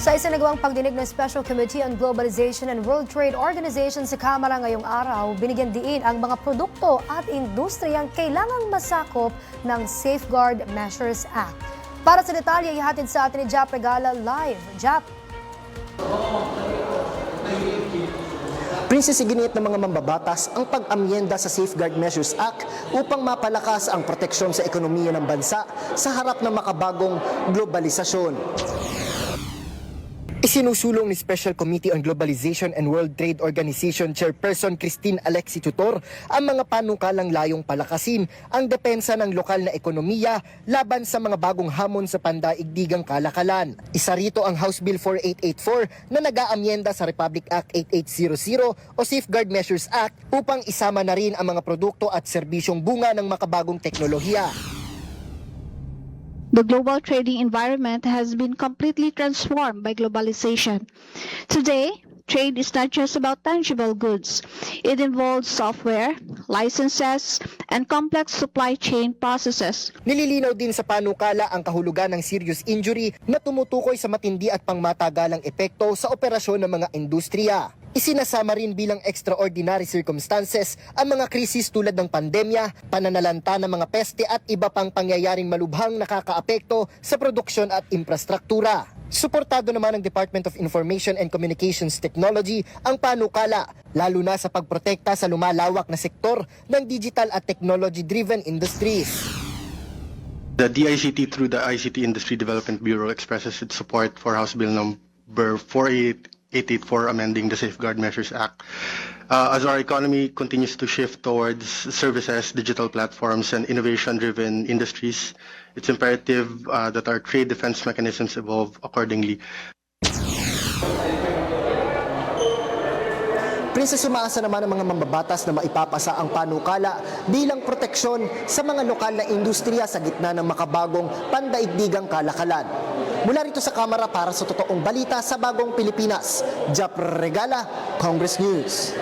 Sa isinagawang pagdinig ng Special Committee on Globalization and World Trade Organization sa Kamara ngayong araw, binigyan diin ang mga produkto at industriyang kailangang masakop ng Safeguard Measures Act. Para sa detalye, ihatid sa atin ni Jap Regala live. Jap. Prinsesa iginiit ng mga mambabatas ang pag-amyenda sa Safeguard Measures Act upang mapalakas ang proteksyon sa ekonomiya ng bansa sa harap ng makabagong globalisasyon. Isinusulong ni Special Committee on Globalization and World Trade Organization Chairperson Christine Alexi Tutor ang mga panukalang layong palakasin ang depensa ng lokal na ekonomiya laban sa mga bagong hamon sa pandaigdigang kalakalan. Isa rito ang House Bill 4884 na nag-aamyenda sa Republic Act 8800 o Safeguard Measures Act upang isama na rin ang mga produkto at serbisyong bunga ng makabagong teknolohiya. The global trading environment has been completely transformed by globalization. Today, trade is not just about tangible goods. It involves software, licenses, and complex supply chain processes. Nililinaw din sa panukala ang kahulugan ng serious injury na tumutukoy sa matindi at pangmatagalang epekto sa operasyon ng mga industriya. Isinasama rin bilang extraordinary circumstances ang mga krisis tulad ng pandemya, pananalanta ng mga peste at iba pang pangyayaring malubhang nakakaapekto sa produksyon at infrastruktura. Suportado naman ng Department of Information and Communications Technology ang panukala, lalo na sa pagprotekta sa lumalawak na sektor ng digital at technology-driven industries. The DICT through the ICT Industry Development Bureau expresses its support for House Bill number 4884 amending the Safeguard Measures Act. As our economy continues to shift towards services, digital platforms, and innovation-driven industries, it's imperative that our trade defense mechanisms evolve accordingly. Prinsesa umaasa naman ang mga mambabatas na maipapasa ang panukala bilang proteksyon sa mga lokal na industriya sa gitna ng makabagong pandaigdigang kalakalan. Mula rito sa Kamara para sa totoong balita sa Bagong Pilipinas, Jap Regala, Congress News.